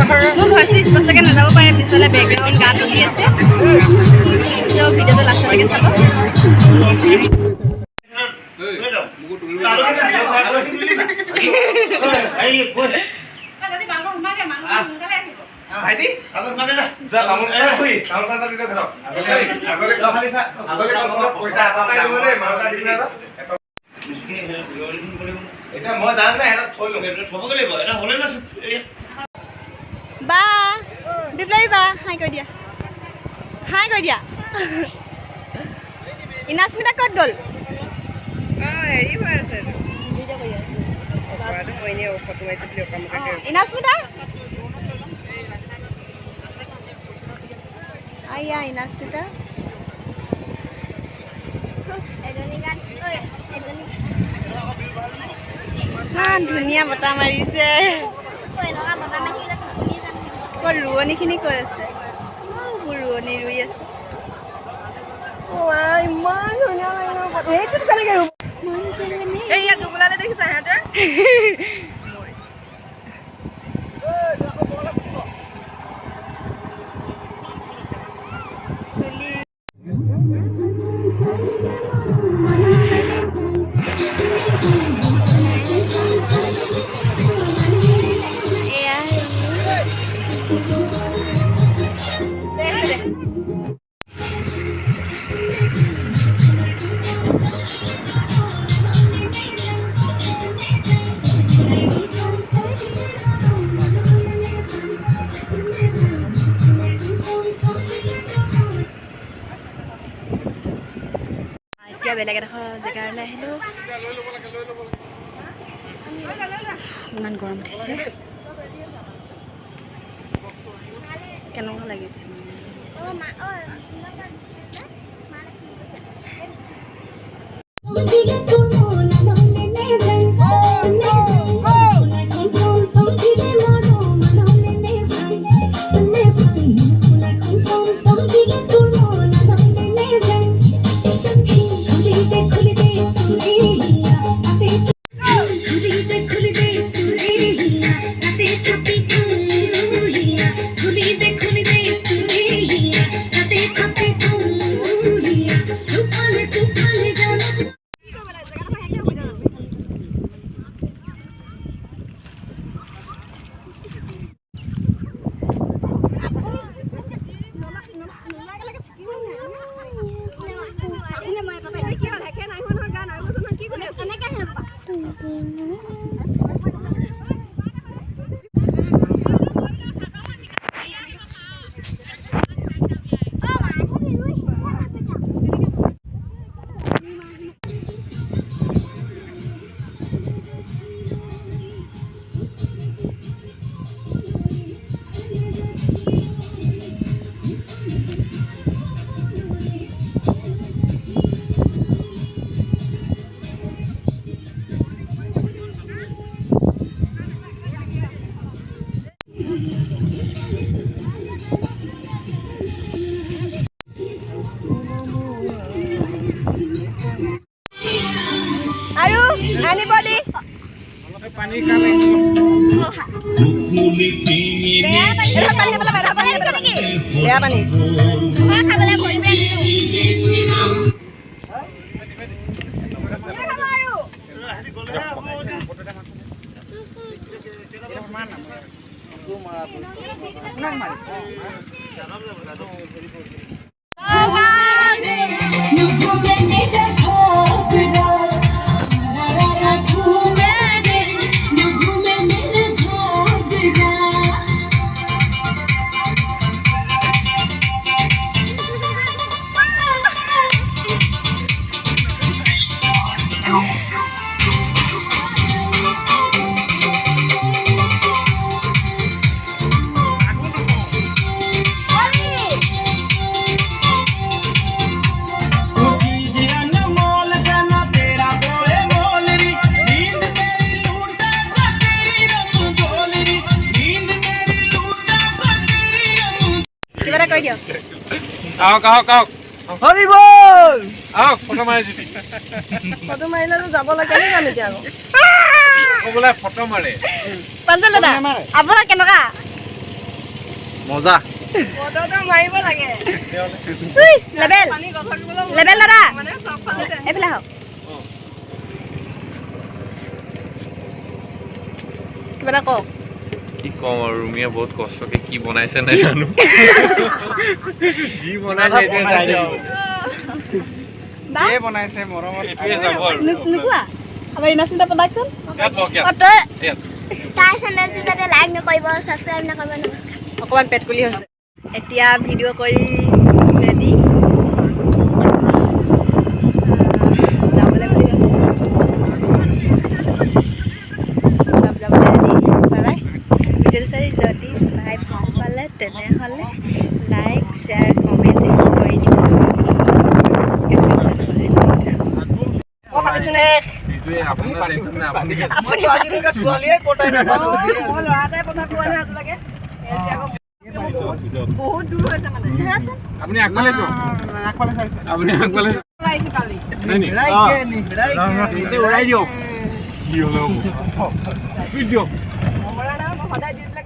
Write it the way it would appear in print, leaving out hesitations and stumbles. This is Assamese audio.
মোৰ ভইচটো স্পষ্টকৈ নাযাব পাৰে পিছলৈ বেকগ্ৰাউণ্ড গান বাজি আছে ভিডিঅ'টো লাষ্টলৈকে চাব ভাইটি আগত মানে যা লামুন এ খুই চাউল কাটা দিলে ধৰ আগলে খালি চা আগলে পইচা আটাই দিব দেই মালটা দিলে মিস্কিনি ৰিঅলিজন কৰিব এটা মই জান না এটা থৈ লগে সবকে লাগিব এটা হলে না বা বিপ্লবী বা হাই কৈ দিয়া ইনাস্মিতা ক'ত গ'ল হেৰি হৈ আছে মই এনেই ফটো মাৰিছে বুলি অকামকাকে ইনাস্মিতা আয়া ইনাস্মিতা ধুনীয়া বতাহ মাৰিছে ৰোৱনীখিনি কৈ আছে ৰোৱনী ৰুই আছে ইমান ধুনীয়া এইয়া জুগুলালে দেখিছা সিহঁতে বেলেগ এডোখৰ জেগালৈ আহিলোঁ ইমান গৰম উঠিছে কেনেকুৱা লাগিছে পানী কানে বেয়া পানী খাবলৈ ভৰি কৈ দিয়ক আহক হৰি বল আহক ফটো মাৰি দিবি ফটো মাৰিলেতো যাব লাগে নে যাম এতিয়া আকৌ? বোলে ফটো মাৰে পাঞ্জল দাদা আপোনাৰ কেনেকুৱা মজা মটৰটো মাৰিব লাগে লেবেল পানী গছক বোলে লেবেল দাদা মানে চব ফালে এইফালে আহক কিবা এটা কওক কি কম আৰু ৰুমিয়া বহুত কষ্টকে কি বনাইছে নাই জানো যি বনাইছে এতিয়া চাই দিওঁ বা এই বনাইছে মৰমত এইটোৱে যাব আৰু নোকোৱা আমাৰ ইনাচিন্তা প্ৰডাকশ্যন ইয়াত লওক ইয়াত তই ইয়াত তাৰ চেনেলটো যাতে লাইক নকৰিব ছাবস্ক্ৰাইব নকৰিব নমস্কাৰ অকণমান পেটকুলি হৈছে এতিয়া ভিডিঅ' কৰি ৰেডি যাবলৈ বুলি কৈছে চব যাবলৈ ৰেডি বাই বাই ভিডিঅ'টো যদি চাই ভাল পালে তেনেহ'লে লাইক শ্বেয়াৰ কমেণ্ট কৰি দিব ছাবস্ক্ৰাইব কৰিবলৈ মই পাতিছোঁ নে এইটোৱে আপোনাৰ টেনচন নাই আপুনি মই আজিলৈকে ছোৱালীয়ে পতাই নাপালো মই ল'ৰা এটাই পতা পোৱা নাই আজিলৈকে এতিয়া আকৌ বহুত দূৰ হৈছে মানে আপুনি আগফালে যাওক আপুনি আগফালে ওলাইছো কালি নাই নি উৰাই দিয়ক কি হ'লে হ'ব দিয়ক মৰা নাই মই সদায় দি দিলে